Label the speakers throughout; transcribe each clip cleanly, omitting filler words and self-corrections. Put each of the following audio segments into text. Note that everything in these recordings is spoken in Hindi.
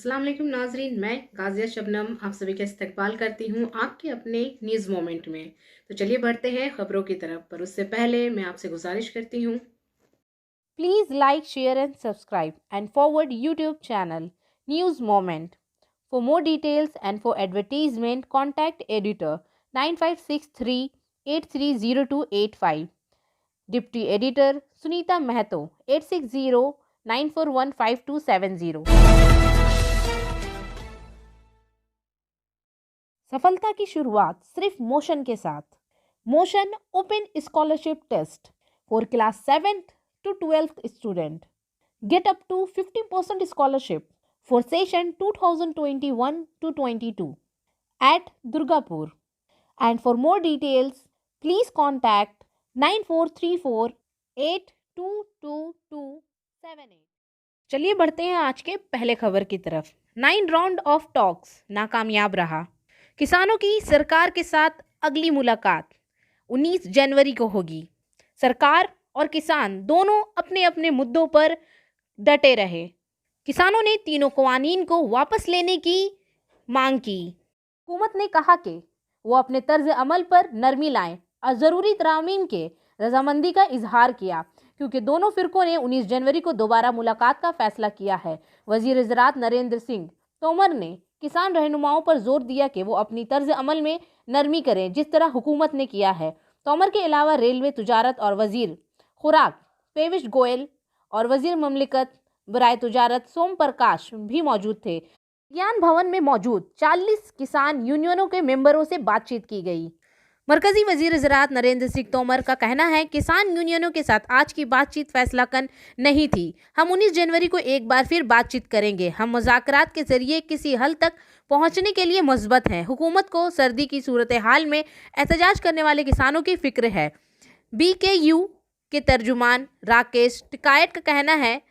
Speaker 1: अस्सलाम वालेकुम नाजरीन, मैं गाजिया शबनम आप सभी का इस्तकबाल करती हूँ आपके अपने न्यूज़ मोमेंट में। तो चलिए बढ़ते हैं खबरों की तरफ, पर उससे पहले मैं आपसे गुजारिश करती हूँ,
Speaker 2: Please like, share and subscribe and forward YouTube channel News Moment. For more details and for advertisement, contact editor 9563830285. Deputy Editor Sunita Mahato 8609415270. सफलता की शुरुआत सिर्फ मोशन के साथ। Motion open scholarship test for class 7th to 12th student. Get up to 50% scholarship for session 2021 to 22 at Durgapur. And for more details, please contact 9434822278. चलिए बढ़ते हैं आज के पहले खबर की तरफ। 9 राउंड ऑफ टॉक्स नाकामयाब रहा। किसानों की सरकार के साथ अगली मुलाकात 19 जनवरी को होगी। सरकार और किसान दोनों अपने अपने मुद्दों पर डटे रहे। किसानों ने तीनों कवानीन को वापस लेने की मांग की। हुकूमत ने कहा कि वो अपने तर्ज अमल पर नरमी लाएं और ज़रूरी तरामीम के रजामंदी का इजहार किया, क्योंकि दोनों फिरकों ने 19 जनवरी को दोबारा मुलाकात का फैसला किया है। वजीर ज़राअत नरेंद्र सिंह तोमर ने किसान रहनुमाओं पर जोर दिया कि वो अपनी तर्ज अमल में नरमी करें, जिस तरह हुकूमत ने किया है। तोमर के अलावा रेलवे, तिजारत और वजीर खुराक पीयूष गोयल और वजीर ममलिकत बराए तिजारत सोम प्रकाश भी मौजूद थे। ज्ञान भवन में मौजूद 40 किसान यूनियनों के मेंबरों से बातचीत की गई। मरकजी वजीर ज़राअत नरेंद्र सिंह तोमर का कहना है, किसान यूनियनों के साथ आज की बातचीत फैसलाकन नहीं थी। हम 19 जनवरी को एक बार फिर बातचीत करेंगे। हम मुज़ाकरात के जरिए किसी हल तक पहुंचने के लिए मुस्बत हैं। हुकूमत को सर्दी की सूरत हाल में एहतजाज करने वाले किसानों की फिक्र है। BKU के तर्जुमान राकेश टिकायत का कहना है,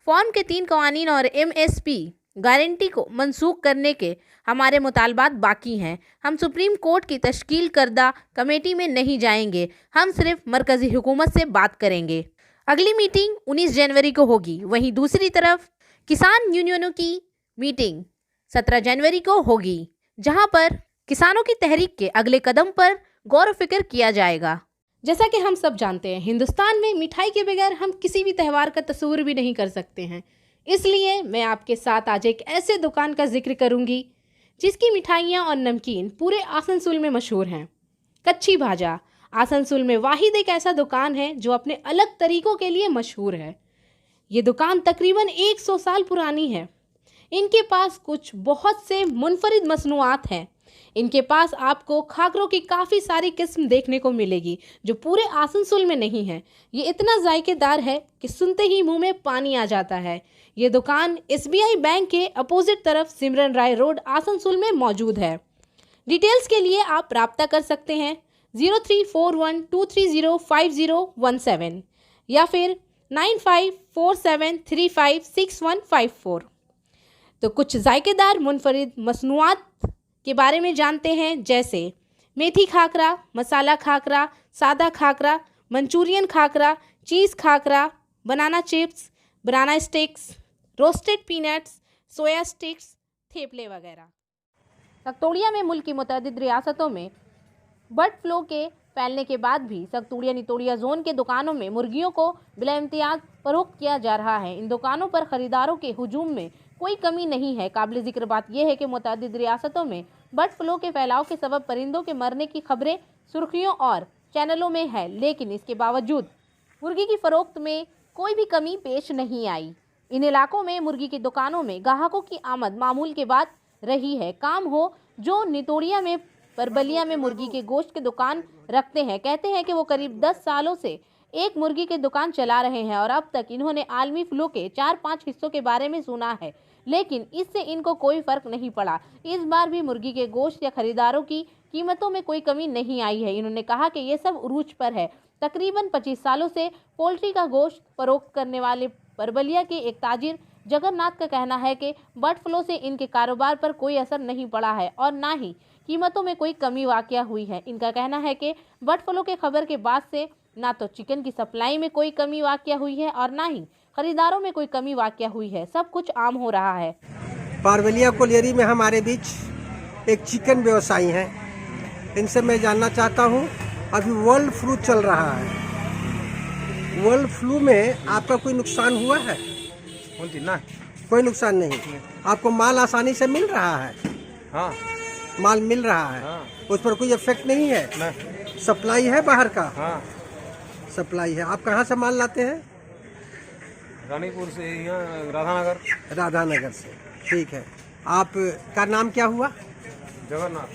Speaker 2: फॉर्म के 3 कवानीन और MSP गारंटी को मनसूख करने के हमारे मुतालबात बाकी हैं। हम सुप्रीम कोर्ट की तश्कील करदा कमेटी में नहीं जाएंगे। हम सिर्फ मरकजी हुकूमत से बात करेंगे। अगली मीटिंग 19 जनवरी को होगी। वहीं दूसरी तरफ किसान यूनियनों की मीटिंग 17 जनवरी को होगी, जहां पर किसानों की तहरीक के अगले कदम पर गौर फिक्र किया जाएगा। जैसा कि हम सब जानते हैं, हिंदुस्तान में मिठाई के बगैर हम किसी भी त्यौहार का तस्वुर भी नहीं कर सकते हैं। इसलिए मैं आपके साथ आज एक ऐसे दुकान का जिक्र करूंगी जिसकी मिठाइयाँ और नमकीन पूरे आसनसोल में मशहूर हैं। कच्ची भाजा आसनसोल में वाहिद एक ऐसा दुकान है जो अपने अलग तरीकों के लिए मशहूर है। ये दुकान तकरीबन 100 साल पुरानी है। इनके पास कुछ बहुत से मुनफरिद मसनूआत हैं। इनके पास आपको खाकरों की काफ़ी सारी किस्म देखने को मिलेगी जो पूरे आसनसोल में नहीं है। ये इतना जायकेदार है कि सुनते ही मुंह में पानी आ जाता है। ये दुकान SBI बैंक के अपोजिट तरफ सिमरन राय रोड आसनसोल में मौजूद है। डिटेल्स के लिए आप रब्ता कर सकते हैं 0341230517 या फिर 9547356154। तो कुछ जायकेदार मुनफरिद मसनूआत के बारे में जानते हैं, जैसे मेथी खाकरा, मसाला खाकरा, सादा खाकरा, मंचूरियन खाकरा, चीज़ खाकरा, बनाना चिप्स, बनाना स्टिक्स, रोस्टेड पीनट्स, सोया स्टिक्स, थेपले वगैरह। सक्तोड़िया में मुल्क की मुतअद्दिद रियासतों में बर्ड फ्लू के फैलने के बाद भी सक्तोड़िया नितोड़िया जोन के दुकानों में मुर्गियों को बिला इम्तियाज फरोख्त किया जा रहा है। इन दुकानों पर ख़रीदारों के हुजूम में कोई कमी नहीं है। काबिल ज़िक्र बात यह है कि मुतअद्दिद रियासतों में बर्ड फ्लू के फैलाव के सबब परिंदों के मरने की खबरें सुर्खियों और चैनलों में है, लेकिन इसके बावजूद मुर्गी की फ़रोख्त में कोई भी कमी पेश नहीं आई। इन इलाकों में मुर्गी की दुकानों में ग्राहकों की आमद मामूल के बाद रही है। काम हो जो नितोड़िया में परबलिया में मुर्गी के गोश्त की दुकान रखते हैं, कहते हैं कि वो करीब 10 सालों से एक मुर्गी की दुकान चला रहे हैं और अब तक इन्होंने आलमी फ्लू के 4-5 हिस्सों के बारे में सुना है, लेकिन इससे इनको कोई फ़र्क नहीं पड़ा। इस बार भी मुर्गी के गोश्त या खरीदारों की कीमतों में कोई कमी नहीं आई है। इन्होंने कहा कि ये सब उरूज पर है। तकरीबन 25 सालों से पोल्ट्री का गोश्त फरोख्त करने वाले परबलिया के एक ताजिर जगन्नाथ का कहना है कि बर्ड फ्लू से इनके कारोबार पर कोई असर नहीं पड़ा है और ना ही कीमतों में कोई कमी वाक़या हुई है। इनका कहना है कि बर्ड फ्लू के खबर के बाद से ना तो चिकन की सप्लाई में कोई कमी वाक़या हुई है और ना ही ख़रीदारों में कोई कमी वाक़या हुई है। सब कुछ आम हो रहा है।
Speaker 3: पारवेलिया कोलियरी में हमारे बीच एक चिकन व्यवसायी हैं। इनसे मैं जानना चाहता हूं, अभी वर्ल्ड फ्लू चल रहा है, वर्ल्ड फ्लू में आपका कोई नुकसान हुआ है?
Speaker 4: ना,
Speaker 3: कोई नुकसान नहीं। आपको माल आसानी से मिल रहा है?
Speaker 4: हाँ,
Speaker 3: माल मिल रहा है।
Speaker 4: हाँ।
Speaker 3: उस पर कोई इफेक्ट नहीं है?
Speaker 4: ना,
Speaker 3: सप्लाई है बाहर का?
Speaker 4: हाँ,
Speaker 3: सप्लाई है। आप कहाँ से माल लाते हैं?
Speaker 4: रानीपुर से, यहाँ राधानगर।
Speaker 3: राधानगर से। ठीक है। आप का नाम क्या हुआ?
Speaker 4: जगन्नाथ।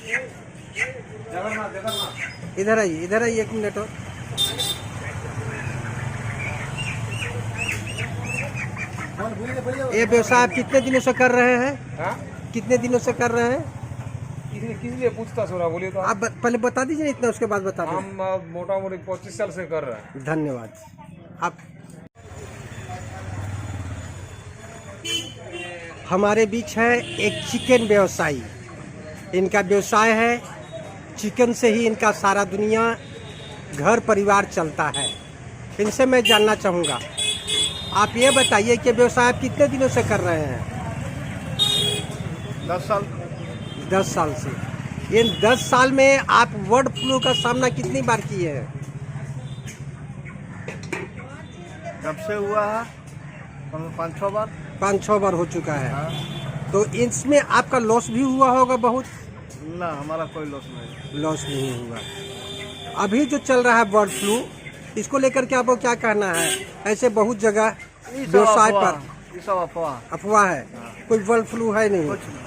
Speaker 4: जगन्नाथ, जगन्नाथ।
Speaker 3: इधर आइए 1 मिनट और। ये व्यवसाय आप कितने दिनों से कर रहे हैं?
Speaker 4: हाँ?
Speaker 3: कितने दिनों से कर रहे हैं?
Speaker 4: किस लिए पूछताछ हो रहा, बोलिए तो।
Speaker 3: आप पहले बता दीजिए, इतना उसके बाद बता दें।
Speaker 4: हम मोटा मोटी 25 साल से कर रहे हैं।
Speaker 3: धन्यवाद। आप हमारे बीच है एक चिकन व्यवसायी। इनका व्यवसाय है चिकन से ही इनका सारा दुनिया घर परिवार चलता है। इनसे मैं जानना चाहूँगा, आप ये बताइए कि व्यवसाय आप कितने दिनों से कर रहे हैं?
Speaker 5: 10 साल।
Speaker 3: 10 साल से। इन 10 साल में आप बर्ड फ्लू का सामना कितनी बार किए हैं?
Speaker 5: जब से हुआ है 5-6 बार।
Speaker 3: 5-6 बार हो चुका है।
Speaker 5: हाँ।
Speaker 3: तो इसमें आपका लॉस भी हुआ होगा बहुत?
Speaker 5: ना, हमारा कोई लॉस नहीं।
Speaker 3: लॉस नहीं हुआ। अभी जो चल रहा है बर्ड फ्लू, इसको लेकर के आपको क्या कहना है? ऐसे बहुत जगह व्यवसाय पर
Speaker 5: ये सब
Speaker 3: अफवाह है। कोई बर्ड फ्लू है नहीं।
Speaker 5: कुछ नहीं।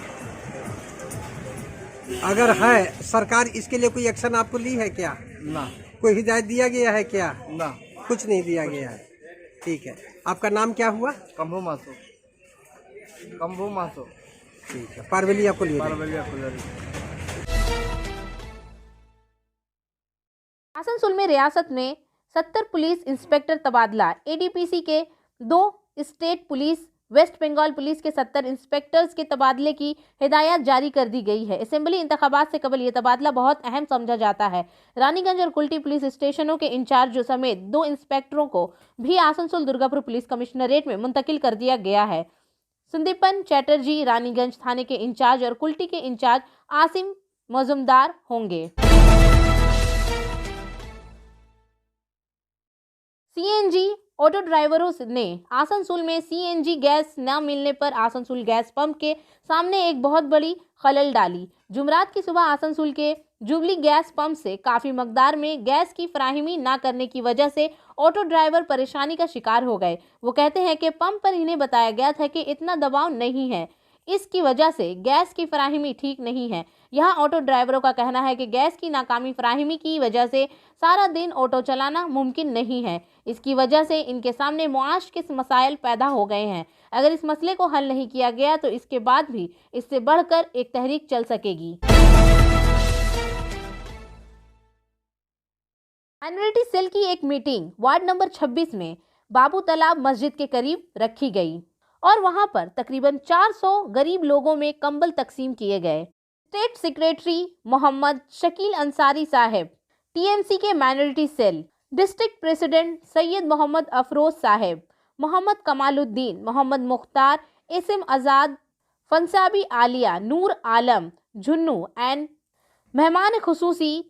Speaker 3: अगर है, सरकार इसके लिए कोई एक्शन आपको ली है क्या?
Speaker 5: ना,
Speaker 3: कोई हिदायत दिया गया है क्या?
Speaker 5: ना,
Speaker 3: कुछ नहीं दिया गया है। ठीक है। आपका नाम क्या हुआ?
Speaker 5: कंभू मासो।
Speaker 3: ठीक है। पारवेलिया कोलियरी।
Speaker 5: पारवेलिया कोलियरी।
Speaker 2: आसनसोल में रियासत में 70 पुलिस इंस्पेक्टर तबादला। एडीपीसी के 2 state police, West Bengal police के 70 इंस्पेक्टर्स के तबादले की हिदायत जारी कर दी गई है। असेंबली इंतखाबात से कबल ये तबादला बहुत अहम समझा जाता है। रानीगंज और कुल्टी पुलिस स्टेशनों के इंचार्ज समेत 2 इंस्पेक्टरों को भी आसनसोल दुर्गापुर पुलिस कमिश्नरेट में मुंतकिल कर दिया गया है। संदीपन चैटर्जी रानीगंज थाने के इंचार्ज और कुल्टी के इंचार्ज आसिम मजुमदार होंगे। सीएनजी ऑटो ड्राइवरों ने आसनसोल में सीएनजी गैस न मिलने पर आसनसोल गैस पंप के सामने एक बहुत बड़ी खलल डाली। जुमरात की सुबह आसनसोल के जुबली गैस पंप से काफ़ी मकदार में गैस की फराहमी न करने की वजह से ऑटो ड्राइवर परेशानी का शिकार हो गए। वो कहते हैं कि पंप पर इन्हें बताया गया था कि इतना दबाव नहीं है, इसकी वजह से गैस की फराहमी ठीक नहीं है। यहाँ ऑटो ड्राइवरों का कहना है कि गैस की नाकामी फराहमी की वजह से सारा दिन ऑटो चलाना मुमकिन नहीं है। इसकी वजह से इनके सामने मुआश के मसाइल पैदा हो गए हैं। अगर इस मसले को हल नहीं किया गया तो इसके बाद भी इससे बढ़कर एक तहरीक चल सकेगी। माइनॉरिटी सेल की एक मीटिंग वार्ड नंबर 26 में बाबू तालाब मस्जिद के करीब रखी गई और वहां पर तकरीबन 400 गरीब लोगों में कंबल तकसीम किए गए। स्टेट सेक्रेटरी मोहम्मद शकील अंसारी साहब, टीएमसी के minority cell, district president Syed Mohammad Afroz साहब, मोहम्मद कमालुद्दीन, मोहम्मद मुख्तार, इस्म आज़ाद, फंसाबी आलिया, नूर आलम, झुन्नू एंड मेहमान खुसूसी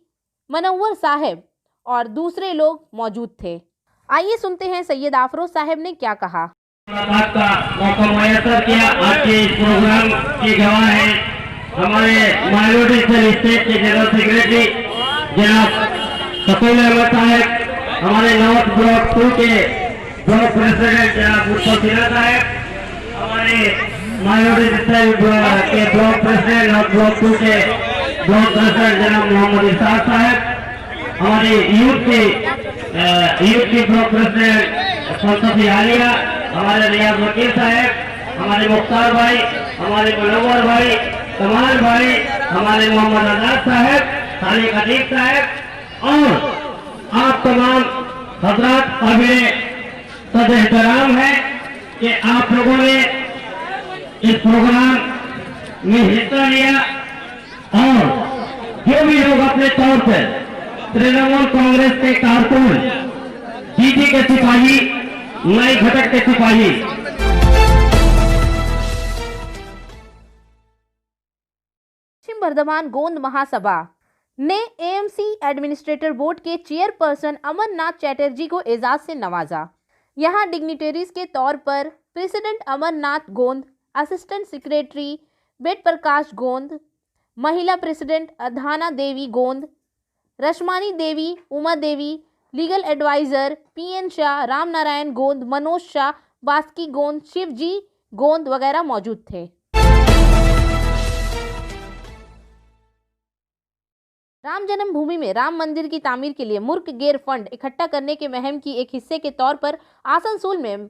Speaker 2: मनव्वर साहब और दूसरे लोग मौजूद थे। आइए सुनते हैं सैयद अफरोज साहब ने क्या कहा।
Speaker 6: मुलाकात का मौका मुयस्सर किया। आज के इस प्रोग्राम के गवाह हैं हमारे माइनॉरिटी सेल स्टेट के जनरल सेक्रेटरी जनाब शकील अहमद साहब, हमारे नॉर्थ ब्लॉक 2 के ब्लॉक प्रेसिडेंट जनाब मुस्तफा सिन्हा साहब, हमारे माइनॉरिटी सेल के ब्लॉक प्रेसिडेंट नॉर्थ ब्लॉक 2 के ब्लॉक प्रेसिडेंट जनाब मोहम्मद इरशाद साहब, हमारे यूथ के ब्लॉक प्रेसिडेंट फंसाबी आलिया, हमारे रियाज वकील साहब, हमारे मुख्तार भाई, हमारे मनोवर भाई, कमाल भाई, हमारे मोहम्मद आजाद साहब, सालिक अदीब साहब और आप तमाम हजरात काबिल सद एहतराम है कि आप लोगों ने इस प्रोग्राम में हिस्सा लिया और जो भी लोग अपने तौर पर तृणमूल कांग्रेस के कारकुन, डीजी के सिपाही, नए घटक के सिपाही
Speaker 2: पश्चिम बर्धमान गोंद महासभा ने एएमसी एडमिनिस्ट्रेटर बोर्ड के चेयरपर्सन अमरनाथ चैटर्जी को एजाज से नवाजा। यहां डिग्निटरीज के तौर पर प्रेसिडेंट अमरनाथ गोंद, असिस्टेंट सेक्रेटरी वेद प्रकाश गोंद, महिला president Adhana Devi Gond, Rashmani Devi, Uma Devi, legal adviser PN Shah, Ram Narayan Gond, Manoj Shah, Baski गोंद, शिवजी गोंद वगैरह मौजूद थे। राम जन्मभूमि में राम मंदिर की तामीर के लिए मुर्कगेर फंड इकट्ठा करने के मुहिम की एक हिस्से के तौर पर आसनसोल में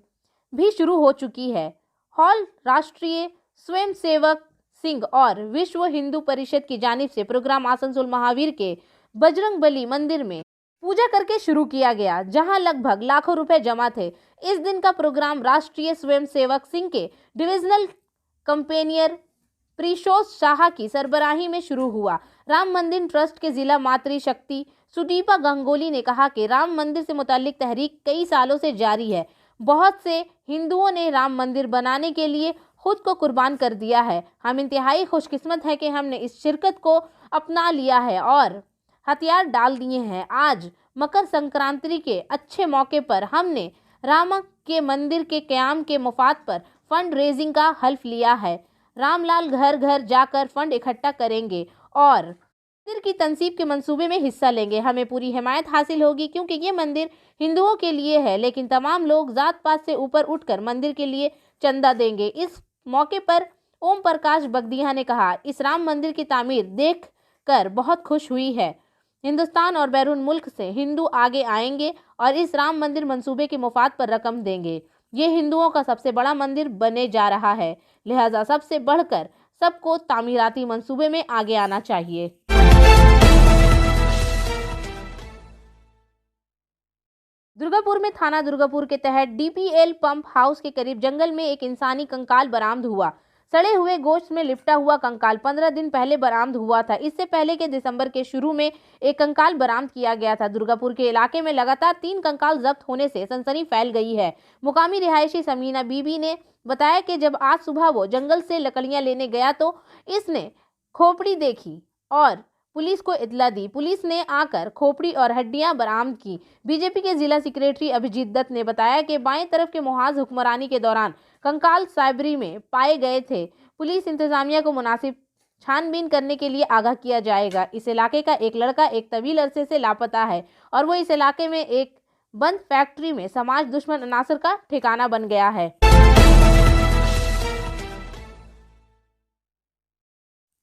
Speaker 2: भी शुरू हो चुकी है। हॉल राष्ट्रीय स्वयंसेवक सिंह और विश्व हिंदू परिषद की जानिब से प्रोग्राम आसनसोल महावीर के बजरंगबली मंदिर में पूजा करके शुरू किया गया, जहां लगभग लाखों रुपए जमा थे। इस दिन का प्रोग्राम राष्ट्रीय स्वयंसेवक सिंह के डिविजनल कंपेनियर प्रीशोस शाह की सरबराही में शुरू हुआ। राम मंदिर ट्रस्ट के जिला मातृशक्ति सुदीपा गंगोली ने कहा कि राम मंदिर से मुताल्लिक तहरीक कई सालों से जारी है। बहुत से हिंदुओं ने राम मंदिर बनाने के लिए खुद को कुर्बान कर दिया है। हम इंतहाई खुशकिस्मत हैं कि हमने इस शिरकत को अपना लिया है और हथियार डाल दिए हैं। आज मकर संक्रांति के अच्छे मौके पर हमने राम के मंदिर के क़याम के मुफाद पर फंड रेजिंग का हल्फ लिया है। रामलाल घर घर जाकर फंड इकट्ठा करेंगे और मंदिर की तंसीब के मंसूबे में हिस्सा लेंगे। हमें पूरी हिमायत हासिल होगी क्योंकि ये मंदिर हिंदुओं के लिए है, लेकिन तमाम लोग जात पात से ऊपर उठकर मंदिर के लिए चंदा देंगे। इस मौके पर ओम प्रकाश बगदिया ने कहा, इस राम मंदिर की तामीर देख कर बहुत खुश हुई है। हिंदुस्तान और बैरून मुल्क से हिंदू आगे आएंगे और इस राम मंदिर मंसूबे के मुफाद पर रकम देंगे। ये हिंदुओं का सबसे बड़ा मंदिर बने जा रहा है, लिहाजा सबसे बढ़कर सबको तामीराती मंसूबे में आगे आना चाहिए। दुर्गापुर में थाना दुर्गापुर के तहत डीपीएल पंप हाउस के करीब जंगल में एक इंसानी कंकाल बरामद हुआ। सड़े हुए गोश्त में लिपटा हुआ कंकाल 15 दिन पहले बरामद हुआ था। इससे पहले के दिसंबर के शुरू में एक कंकाल बरामद किया गया था। दुर्गापुर के इलाके में लगातार 3 कंकाल जब्त होने से सनसनी फैल गई है। मुकामी रिहायशी समीना बीबी ने बताया कि जब आज सुबह वो जंगल से लकड़ियां लेने गया तो इसने खोपड़ी देखी और पुलिस को इतला दी। पुलिस ने आकर खोपड़ी और हड्डियां बरामद की। बीजेपी के जिला सेक्रेटरी अभिजीत दत्त ने बताया कि बाएं तरफ के मुहाज हुक्मरानी के दौरान कंकाल साइबरी में पाए गए थे। पुलिस इंतजामिया को मुनासिब छानबीन करने के लिए आगाह किया जाएगा। इस इलाके का एक लड़का एक तवील अरसे से लापता है और वो इस इलाके में एक बंद फैक्ट्री में समाज दुश्मन अनासर का ठिकाना बन गया है।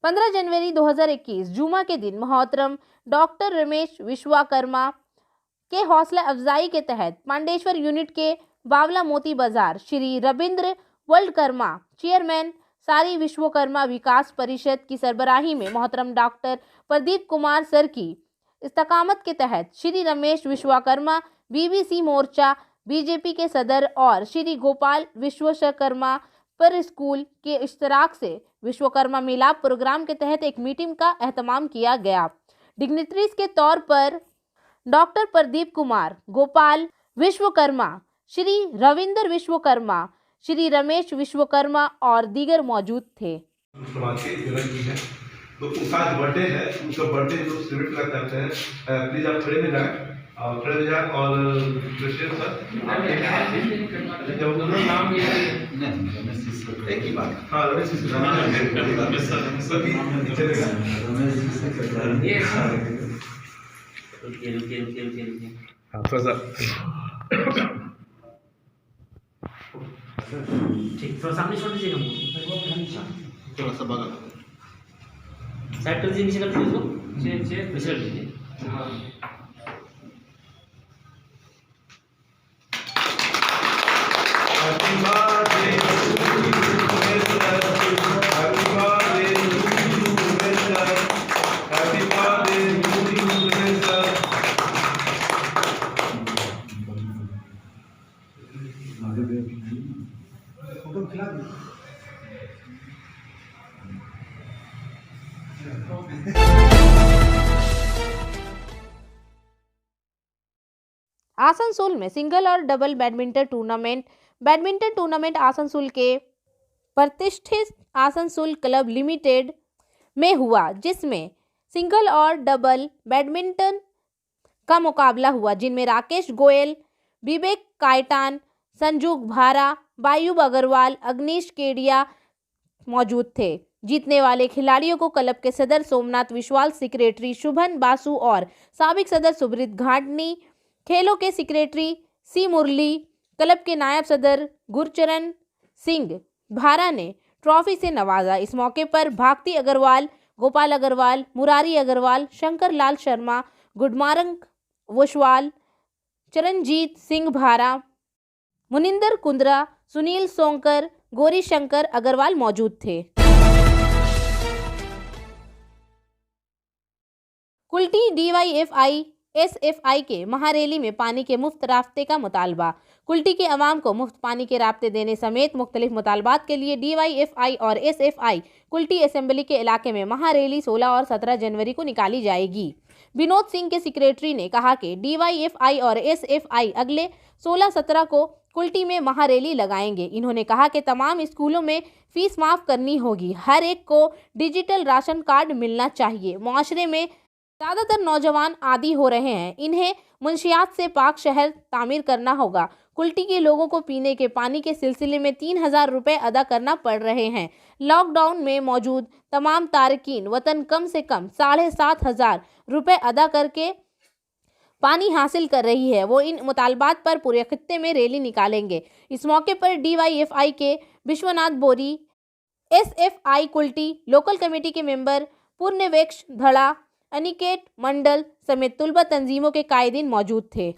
Speaker 2: 15 जनवरी 2021 जुमा के दिन मोहतरम डॉक्टर रमेश विश्वकर्मा के हौसला अफजाई के तहत पांडेश्वर यूनिट के बावला मोती बाजार श्री रविंद्र वर्ल्डकर्मा चेयरमैन सारी विश्वकर्मा विकास परिषद की सरबराही में मोहतरम डॉक्टर प्रदीप कुमार सर की इस्तकामत के तहत श्री रमेश विश्वकर्मा बीबीसी मोर्चा बीजेपी के सदर और श्री गोपाल विश्वकर्मा पर स्कूल के इश्तराक से विश्वकर्मा मिलाप प्रोग्राम के तहत एक मीटिंग का एहतमाम किया गया। डिग्निटरीज के तौर पर डॉक्टर प्रदीप कुमार, गोपाल विश्वकर्मा, श्री रविंद्र विश्वकर्मा, श्री रमेश विश्वकर्मा और दीगर मौजूद थे।
Speaker 7: तो उनका आज बर्थडे है, उनका बर्थडे लोग सेलिब्रेट करते हैं। प्लीज आप खड़े में जाए और खड़े में जाए और प्रेसिडेंट सर जब उन्होंने नाम एक ही बात हाँ रमेश
Speaker 6: ठीक थोड़ा सामने छोड़ दीजिएगा,
Speaker 7: थोड़ा सा बगल
Speaker 6: साइड कर दीजिए, नीचे कर दीजिए उसको, नीचे कर दीजिए।
Speaker 2: आसनसोल में सिंगल और डबल बैडमिंटन टूर्नामेंट आसनसोल के प्रतिष्ठित आसनसोल क्लब लिमिटेड में हुआ, जिसमें सिंगल और डबल बैडमिंटन का मुकाबला हुआ, जिनमें राकेश गोयल, विवेक कायटान, संजुग भारा, बायूब अग्रवाल, अग्निश केडिया मौजूद थे। जीतने वाले खिलाड़ियों को क्लब के सदर सोमनाथ विश्वाल, सेक्रेटरी शुभन बासु और साबिक सदर सुब्रीत घाटनी, खेलों के सेक्रेटरी सी मुरली, क्लब के नायब सदर गुरचरण सिंह भारा ने ट्रॉफी से नवाजा। इस मौके पर भागती अग्रवाल, गोपाल अग्रवाल, मुरारी अग्रवाल, शंकर लाल शर्मा, गुडमारंग वोशवाल, चरणजीत सिंह भारा, मुनिंदर कुंद्रा, सुनील सोंकर, गौरी शंकर अग्रवाल मौजूद थे। कुल्टी डीवाईएफआई एसएफआई के महारैली में पानी के मुफ्त राफ्ते का मुतालबा। कुल्टी के अवाम को मुफ्त पानी के राफ्ते देने समेत मुख्तलिफ मुतालबात के लिए डीवाईएफआई और एसएफआई कुल्टी असेंबली के इलाके में महारैली 16 और 17 जनवरी को निकाली जाएगी। विनोद सिंह के सेक्रेटरी ने कहा कि डीवाईएफआई और एसएफआई अगले 16-17 को कुल्टी में महारैली लगाएंगे। इन्होंने कहा कि तमाम स्कूलों में फीस माफ करनी होगी, हर एक को डिजिटल राशन कार्ड मिलना चाहिए। मुआशरे में ज़्यादातर नौजवान आदी हो रहे हैं, इन्हें मुंशियात से पाक शहर तामीर करना होगा। कुल्टी के लोगों को पीने के पानी के सिलसिले में 3000 रुपये अदा करना पड़ रहे हैं। लॉकडाउन में मौजूद तमाम तारकीन वतन कम से कम 7500 रुपये अदा करके पानी हासिल कर रही है। वो इन मुतालबात पर पूरे खित्ते में रैली निकालेंगे। इस मौके पर डीवाईएफआई के विश्वनाथ बोरी, एसएफआई कुल्टी लोकल कमेटी के मेंबर पूर्णवेक्ष धड़ा, अनिकेत मंडल समेत तुलबा तंजीमों के कायदीन मौजूद थे।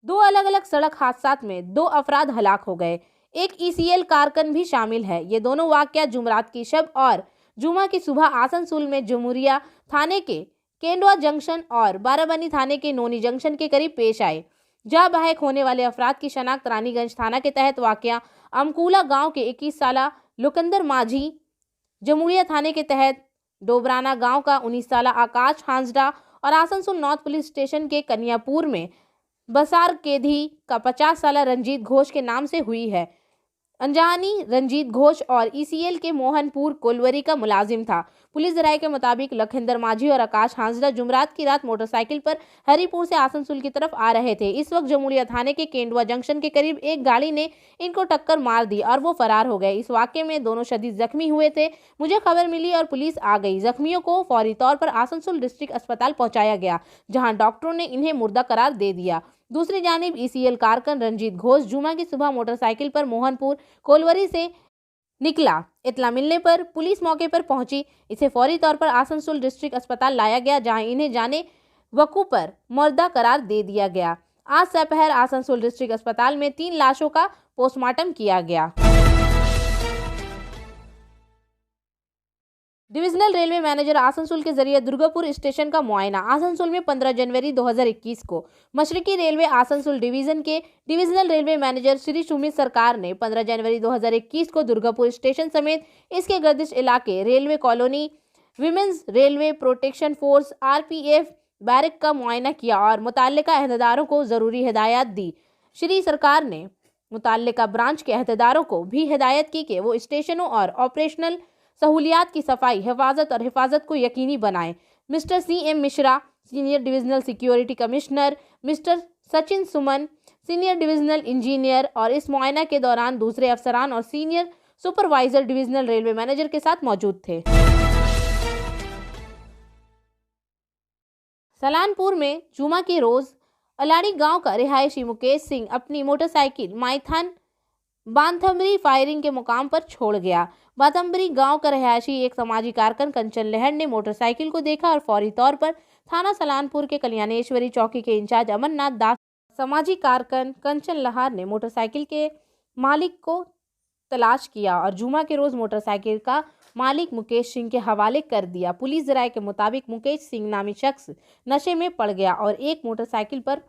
Speaker 2: 2 अलग अलग सड़क हादसात में 2 अफराद हलाक हो गए, एक ईसीएल कारकन भी शामिल है। ये दोनों वाकया जुमरात की शब और जुमा की सुबह आसनसोल में जमुरिया थाने के केंडवा जंक्शन और बाराबनी थाने के नोनी जंक्शन के करीब पेश आए। जहां बहक होने वाले अफराद की शनाख्त रानीगंज थाना के तहत वाकया अमकूला गांव के 21 साला लुकंदर माझी, जमुरिया थाने के तहत डोबराना गांव का 19 साला आकाश हांसडा और आसनसोल नॉर्थ पुलिस स्टेशन के कन्यापुर में बसार केधी का 50 साला रंजीत घोष के नाम से हुई है। अनजानी रंजीत घोष और ईसीएल के मोहनपुर कोलवरी का मुलाजिम था। पुलिस राय के मुताबिक लखिंदर माझी और आकाश हांसदा जुमरात की रात मोटरसाइकिल पर हरिपुर से आसनसोल की तरफ आ रहे थे। इस वक्त जमुरिया थाने के केंडवा जंक्शन के करीब एक गाड़ी ने इनको टक्कर मार दी और वो फरार हो गए। इस वाकये में दोनों शदीद जख्मी हुए थे। मुझे खबर मिली और पुलिस आ गई। जख्मियों को फौरी तौर पर आसनसोल डिस्ट्रिक्ट अस्पताल पहुंचाया गया, जहां डॉक्टरों ने इन्हें मुर्दा करार दे दिया। दूसरी जानिब ईसीएल कारकन रंजीत घोष जुमा की सुबह मोटरसाइकिल पर मोहनपुर कोलवरी से निकला। इतला मिलने पर पुलिस मौके पर पहुंची। इसे फौरी तौर पर आसनसोल डिस्ट्रिक्ट अस्पताल लाया गया, जहां इन्हें जाने वकू पर मुर्दा करार दे दिया गया। आज दोपहर आसनसोल डिस्ट्रिक्ट अस्पताल में 3 लाशों का पोस्टमार्टम किया गया। डिविजनल रेलवे मैनेजर आसनसोल के जरिए दुर्गापुर स्टेशन का मुआयना। आसनसोल में 15 जनवरी 2021 को मशरकी रेलवे आसनसोल डिवीजन के divisional railway manager Shri Sumit सरकार ने 15 जनवरी 2021 को दुर्गापुर स्टेशन समेत इसके गर्दिश इलाके, railway colony, women's railway protection force RPF barrack का मुआयना किया और मुताल्लिका अहदेदारों को जरूरी हिदायत दी। श्री सरकार ने मुताल्लिका ब्रांच के अहदेदारों को भी हिदायत की कि वो स्टेशनों और ऑपरेशनल सहूलियात की सफाई, हिफाजत को यकीनी बनाएं। Mister CM Mishra, senior divisional security commissioner, mister Sachin Suman, senior divisional engineer और इस मुआयना के दौरान दूसरे अफसरान और senior supervisor divisional railway manager के साथ मौजूद थे। सलानपुर में जुमा के रोज अलाड़ी गांव का रिहायशी मुकेश सिंह अपनी मोटरसाइकिल माइथान बांथमरी फायरिंग के मुकाम पर छोड़ गया। बांथमरी गांव का रहायशी एक समाजी कारकन कंचन लहर ने मोटरसाइकिल को देखा और फौरी तौर पर थाना सलानपुर के कल्याणेश्वरी चौकी के इंचार्ज अमरनाथ दास, समाजी कारकन कंचन लहर ने मोटरसाइकिल के मालिक को तलाश किया और जुमा के रोज मोटरसाइकिल का मालिक मुकेश सिंह के हवाले कर दिया। पुलिस राय के मुताबिक मुकेश सिंह नामी शख्स नशे में पड़ गया और एक मोटरसाइकिल पर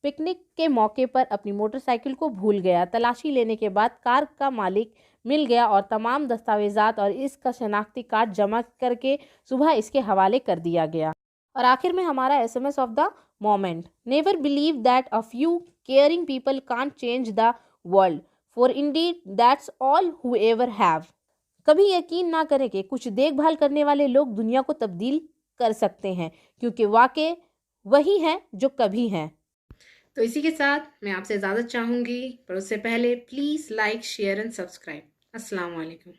Speaker 2: पिकनिक के मौके पर अपनी मोटरसाइकिल को भूल गया। तलाशी लेने के बाद कार का मालिक मिल गया और तमाम दस्तावेजात और इसका शनाख्ती कार्ड जमा करके सुबह इसके हवाले कर दिया गया। और आखिर में हमारा SMS of the moment, never believe that a few caring people can't change the world, for Indeed that's all who ever have. कभी यकीन ना करें कि कुछ देखभाल करने वाले लोग दुनिया को तब्दील कर सकते हैं, क्योंकि वाकई वही हैं जो कभी हैं।
Speaker 1: तो इसी के साथ मैं आपसे इजाज़त चाहूँगी, पर उससे पहले please like, share and subscribe. अस्सलाम वालेकुम।